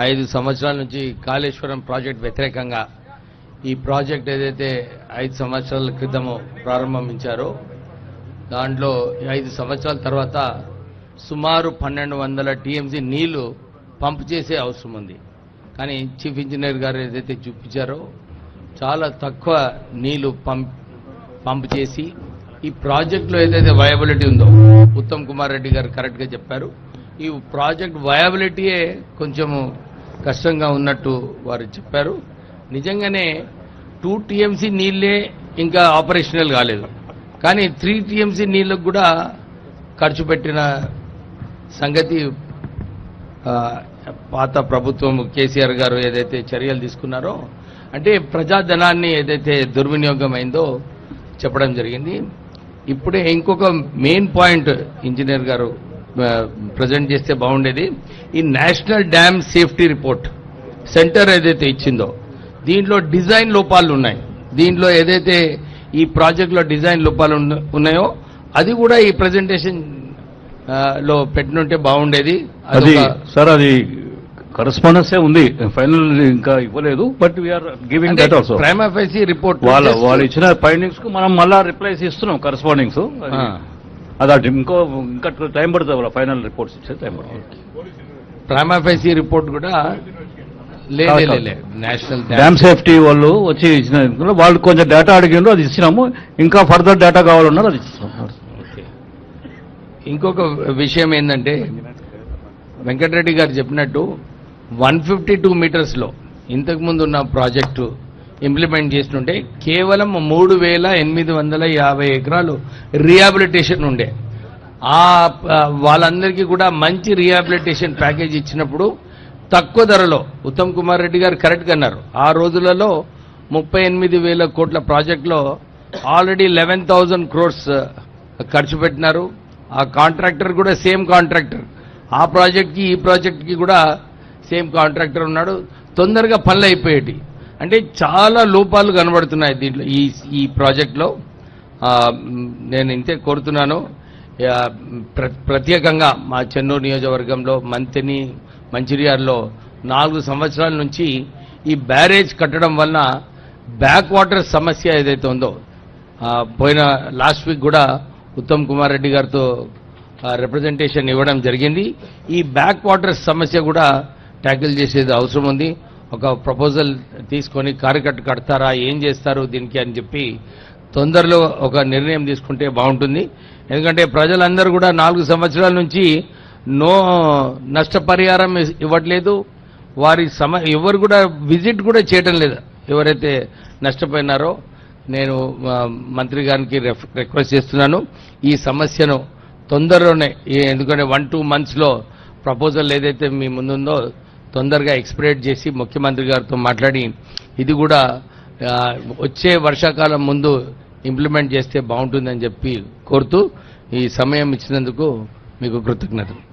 5 సంవత్సరాల నుంచి కాళేశ్వరం ప్రాజెక్ట్ వ్యతిరేకంగా ఈ ప్రాజెక్ట్ ఏదైతే 5 సంవత్సరాల క్రితము ప్రారంభించారో దాంట్లో 5 సంవత్సరాల తర్వాత సుమారు 1200 టీఎంసీ నీళ్లు పంప్ చేసే అవసరం ఉంది. కానీ చీఫ్ ఇంజనీర్ గారు ఏదైతే చూపించారో చాలా తక్కువ నీళ్లు పంప్ చేసి ఈ ప్రాజెక్టులో ఏదైతే వయబిలిటీ ఉందో ఉత్తమ్ కుమార్ రెడ్డి గారు కరెక్ట్గా చెప్పారు. ఈ ప్రాజెక్ట్ వయబిలిటీయే కొంచెము కష్టంగా ఉన్నట్టు వారు చెప్పారు. నిజంగానే 2 టీఎంసీ నీళ్లే ఇంకా ఆపరేషనల్ కాలేదు, కానీ 3 టీఎంసీ నీళ్లకు కూడా ఖర్చు పెట్టిన సంగతి పాత ప్రభుత్వం కేసీఆర్ గారు ఏదైతే చర్యలు తీసుకున్నారో అంటే ప్రజాధనాన్ని ఏదైతే దుర్వినియోగం అయిందో చెప్పడం జరిగింది. ఇప్పుడే ఇంకొక మెయిన్ పాయింట్ ఇంజనీర్ గారు ప్రజెంట్ చేస్తే బాగుండేది. ఈ national dam safety report centre ఏదైతే ఇచ్చిందో దీంట్లో డిజైన్ లోపాలు ఉన్నాయి. దీంట్లో ఏదైతే ఈ ప్రాజెక్టులో డిజైన్ లోపాలు ఉన్నాయో అది కూడా ఈ ప్రెజెంటేషన్ లో పెట్టినుంటే బాగుండేది. అది సార్ అది కరెస్పాండెన్స్ ఉంది, ఫైనల్ ఇంకా ఇవ్వలేదు. But we are giving that also. Prima facie report వాళ్ళు ఇచ్చిన ఫైండింగ్స్ కు మనం మళ్ళా రిప్లైస్ ఇస్తున్నాం కరెస్పాండింగ్స్. అది ఇంకా టైం పడుతుంది, ఫైనల్ రిపోర్ట్స్ ఇచ్చే టైం పడుతుంది. ప్రైమా ఫేసి రిపోర్ట్ కూడా నేషనల్ డ్యామ్ సేఫ్టీ వాళ్ళు వచ్చి ఇచ్చిన వాళ్ళు కొంచెం డేటా అడిగిండ్రు, అది ఇచ్చినాము. ఇంకా ఫర్దర్ డేటా కావాలన్నారు, అది ఇచ్చినాము. ఇంకొక విషయం ఏంటంటే వెంకటరెడ్డి గారు చెప్పినట్టు 152 మీటర్స్లో ఇంతకుముందు ఉన్న ప్రాజెక్టు ఇంప్లిమెంట్ చేస్తుంటే కేవలం 3850 ఎకరాలు రిహాబిలిటేషన్ ఉండే. వాళ్ళందరికీ కూడా మంచి రిహాబిలిటేషన్ ప్యాకేజ్ ఇచ్చినప్పుడు తక్కువ ధరలో ఉత్తమ్ కుమార్ రెడ్డి గారు కరెక్ట్గా అన్నారు. ఆ రోజులలో 38,000 కోట్ల ప్రాజెక్టులో ఆల్రెడీ 11,000 crores ఖర్చు పెట్టినారు. ఆ కాంట్రాక్టర్ కూడా సేమ్ కాంట్రాక్టర్, ఆ ప్రాజెక్ట్కి ఈ ప్రాజెక్ట్కి కూడా సేమ్ కాంట్రాక్టర్ ఉన్నాడు. తొందరగా పనులు అయిపోయేటి. అంటే చాలా లోపాలు కనబడుతున్నాయి దీంట్లో ఈ ప్రాజెక్టులో. నేను ఇంతే కోరుతున్నాను, ప్రత్యేకంగా మా చెన్నూరు నియోజకవర్గంలో మంచిర్యాలలో 4 సంవత్సరాల నుంచి ఈ బ్యారేజ్ కట్టడం వలన బ్యాక్ వాటర్ సమస్య ఏదైతే ఉందో పోయిన లాస్ట్ వీక్ కూడా ఉత్తమ్ కుమార్ రెడ్డి గారితో రిప్రజెంటేషన్ ఇవ్వడం జరిగింది. ఈ బ్యాక్ వాటర్ సమస్య కూడా ట్యాకిల్ చేసేది అవసరం ఉంది. ఒక ప్రపోజల్ తీసుకొని కారికట్టు కడతారా, ఏం చేస్తారు దీనికి అని చెప్పి తొందరలో ఒక నిర్ణయం తీసుకుంటే బాగుంటుంది. ఎందుకంటే ప్రజలందరూ కూడా 4 సంవత్సరాల నుంచి నష్టపరిహారం ఇవ్వట్లేదు. వారి ఎవరు కూడా విజిట్ కూడా చేయటం లేదు. ఎవరైతే నష్టపోయినారో నేను మంత్రి గారికి రిక్వెస్ట్ చేస్తున్నాను, ఈ సమస్యను తొందరలోనే, ఎందుకంటే 1-2 monthsలో ప్రపోజల్ ఏదైతే మీ ముందుందో తొందరగా ఎక్స్పెక్ట్ చేసి ముఖ్యమంత్రి గారితో మాట్లాడి ఇది కూడా వచ్చే వర్షాకాలం ముందు ఇంప్లిమెంట్ చేస్తే బాగుంటుందని చెప్పి కోరుతూ ఈ సమయం ఇచ్చినందుకు మీకు కృతజ్ఞతలు.